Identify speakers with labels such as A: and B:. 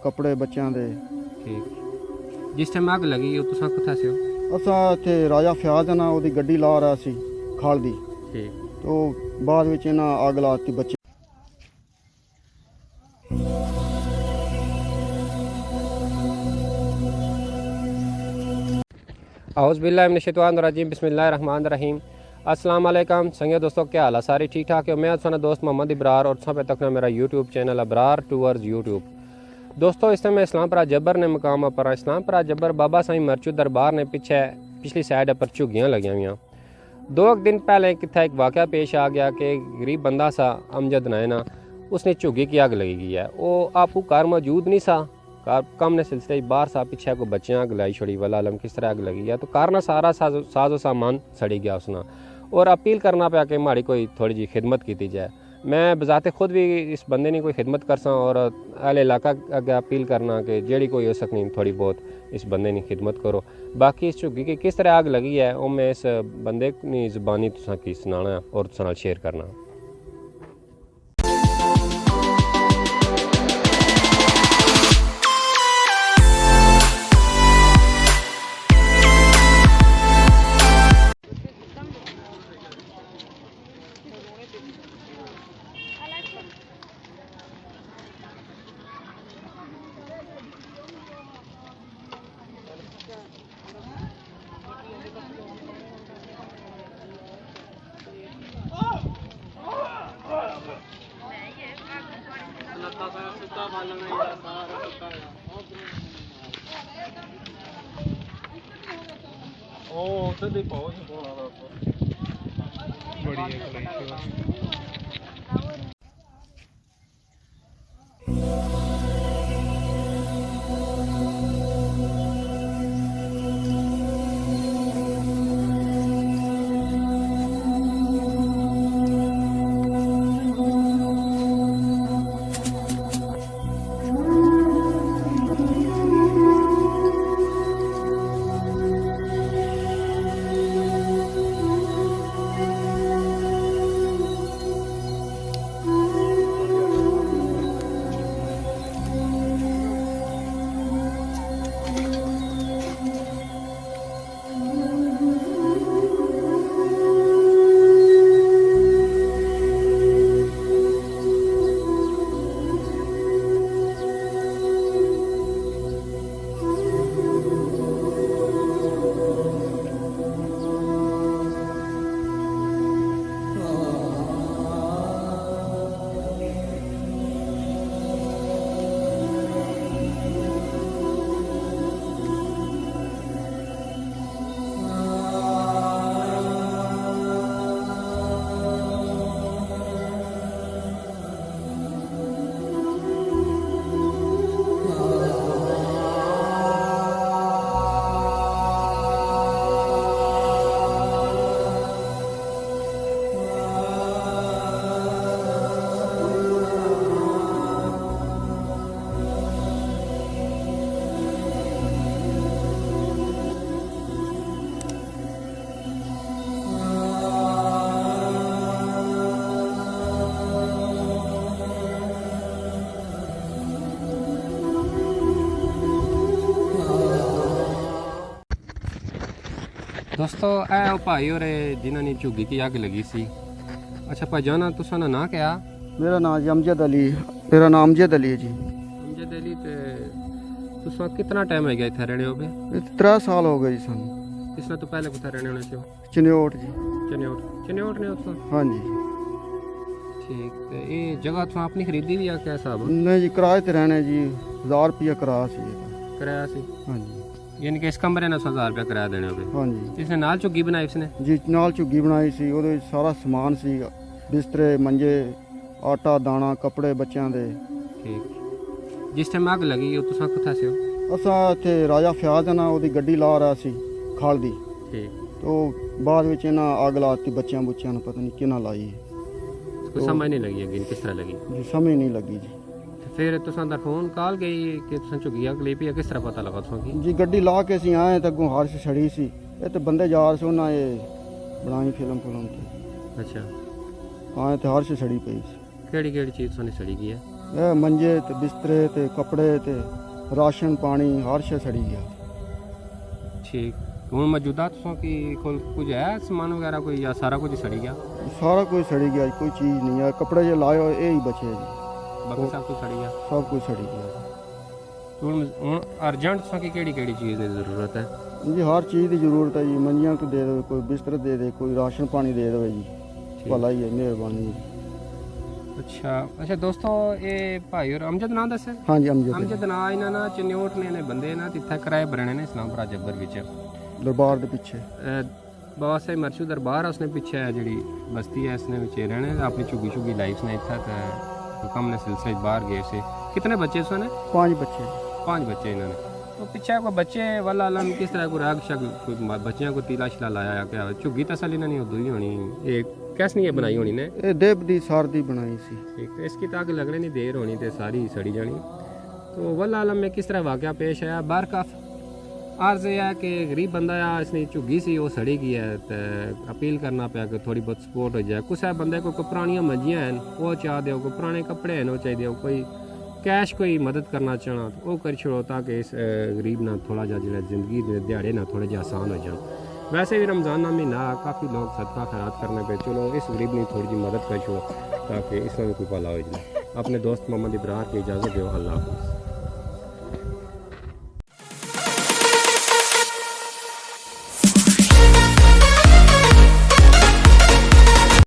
A: कपड़े बच्चों के।
B: ठीक। जिस टाइम अग लगी तुसां कित्थे से हो?
A: असां इत्थे राजा फयाज है ना ओदी गड्डी ला रहा सी खाल दी।
B: ठीक।
A: तो बाद विच इन्हां अग लाती बच्चे।
B: औज़ु बिल्लाहि मिनश्शैतानिर्रजीम बिस्मिल्लाहिर्रहमानिर्रहीम। अस्सलाम वालेकुम संगे दोस्तों, क्या हाल है? सारी ठीक ठाक है। मैं सुना दोस्त मोहम्मद इब्रार और सब तक मेरा YouTube channel Abrar towards YouTube. दोस्तों इस समय इस्लामपुरा जब्बर ने मुकाम पर इस्लामपुरा जब्बर बाबा साईं मरचू दरबार ने पिछली साइड पर झुग्गियाँ लगी हुई। 2 दिन पहले कितना एक वाक़या पेश आ गया कि गरीब बंदा सा अमजद नैना उसने झुग्गी की आग लगी गई है। वो आपको कार मौजूद नहीं सा, कार कम ने सिलसिले बाहर सा पीछे को बच्चियाँ आग लाई छोड़ी वाला आलम किस तरह आग लगी है। तो कार ना सारा साजो सामान सड़ी गया उसना और अपील करना पाया कि हमारी कोई थोड़ी जी खिदमत की जाए। मैं बजाते खुद भी इस बंदे ने कोई खिदमत कर सा और अहले इलाका अगे अपील करना कि जेड़ी कोई हो सकनी थोड़ी बहुत इस बंदे की खिदमत करो। बाकी इस झुग्गी की किस तरह आग लगी है वो मैं इस बंदे की ज़बानी तुसां की सुनाना और तुसां नाल शेयर करना। दोस्तों ए भाई और जिन्होंने झुग्गी की अग लगी सी। अच्छा भाईजान तुसा ना क्या?
A: मेरा नाम जी अमजद अली। मेरा नाम अमजद अली है जी।
B: अमजद अली ते तुसा कितना टाइम हो गया इत्थे रहने हो?
A: 3 साल हो गए जी सानू।
B: इसने तो पहले कुत्थे रहने होने से?
A: चनियोट जी।
B: चनियोट ने उत्थों?
A: हाँ जी।
B: ठीक। ते ये जगह तुसा अपनी खरीदी भी या क्या हिसाब?
A: नहीं जी, किराए ते रहने जी। 1000 रुपया किराया सी।
B: किराया सी?
A: हाँ जी।
B: यानी कि इस कमरे ने 1000 रुपया किराया देने होगे?
A: हाँ जी।
B: इसने नाल झुग्गी बनाई इसने?
A: जी नाल झुग्गी बनाई सी। ਉਹਦੇ सारा समान सी, बिस्तरे मंजे, आटा दाना, कपड़े बच्चों के।
B: ठीक। जिस टाइम अग लगी तुसा कित्थे से हो?
A: असां इत्थे राजा फयाज है ना ओदी गड्डी ला रहा सी खाल दी।
B: ठीक।
A: तो बाद विच इन्हां अग लाती बच्चों बुच्चों ने, पता नहीं किन्हां लाई है।
B: कोई समझ नहीं लगी अगे किस तरह लगी?
A: जी समझ नहीं लगी जी।
B: फिर तुसा दा फोन कॉल गई कि तुसा झुग्गी अग लई पई, किस तरह पता लगा तुसा की?
A: जी गड्डी ला के असीं आए तो अगों हारश छड़ी सी। ये तो बंदे जा रहे से उन्हें ये बनाई फिल्म ते।
B: अच्छा।
A: आए तो हारश छड़ी पई सी।
B: केड़ी केड़ी चीज़ तुसाने सड़ी गई है?
A: ਇਹ ਮੰਜੇ ਤੇ ਬਿਸਤਰੇ ਤੇ ਕੱਪੜੇ ਤੇ ਰਾਸ਼ਨ ਪਾਣੀ ਹਰ ਸ਼ੇ ਸੜੀ ਗਿਆ।
B: ठीक हूँ मौजूदा तुसों की कुछ है समान वगैरह कोई या सारा कुछ सड़ी गया?
A: सारा कुछ सड़ी गया, कोई चीज़ नहीं है। कपड़े जो लाए हुए ये ही बचे जी,
B: बाकी सब कुछ सड़ी गया।
A: सब कुछ सड़ी गया।
B: हूँ अर्जेंट तुसों की केड़ी चीज़ की ज़रूरत है?
A: जी हर चीज़ की जरूरत है जी, मंजियां को दे दो, कोई बिस्तर दे दे, कोई राशन पानी दे दो जी, भला ही है, मेहरबानी जी।
B: अच्छा दोस्तों ये भाई और अमजद नाम दस
A: हाँ जी
B: अमजद ना इन्होंने ना चन्योट ने बंदे ना इतना किराए भरने ने इस्लामपुरा जब्बर विच
A: दरबार के पीछे
B: बाबा साहिब मरशू दरबार उसने पीछे है जी बस्ती है इसने विच रहने अपनी झुगी लाइफ ने इतना हुक्म ने सिलसिले बाहर गए से। कितने बच्चे उसने?
A: 5 बच्चे।
B: 5 बच्चे इन्होंने। तो पीछे कोई बच्चे वाला आलम किस तरह को राग शक कोई बच्चियों को तीला शिला लाया क्या झुग्गी तसल इन्होंने उधर ही होनी एक कैस नहीं है बनाई होनी ने?
A: ये देव दी सारदी बनाई सी।
B: ठीक है इसकी ताकि लगने नहीं देर होनी तो सारी सड़ी जानी। तो वल्ला आलम में किस तरह वाक़या पेश आया? बारकाफ अर्ज यह है कि गरीब बंदा या इसने झुग्गी सी वो सड़ी गई है तो अपील करना पाया कि थोड़ी बहुत सपोर्ट हो जाए। कुछ है बंदे को पुरानियां मंजियां हैं वो चाह दो, कोई पुराने कपड़े हैं वो चाहिए, कोई कैश कोई मदद करना चाहना तो वो कर छोड़ो ताकि इस गरीब ना थोड़ा जा जो जिंदगी के दिहाड़े ना थोड़े जा आसान हो जाए। वैसे भी रमज़ान का महीना काफ़ी लोग सदका खैरात करने पे चलो इस गरीब ने थोड़ी जी मदद कर छोड़ो ताकि इसमें कोई भला हो जाए। अपने दोस्त मोहम्मद इब्रार की इजाज़त दो। अल्लाह हाफ़िज़।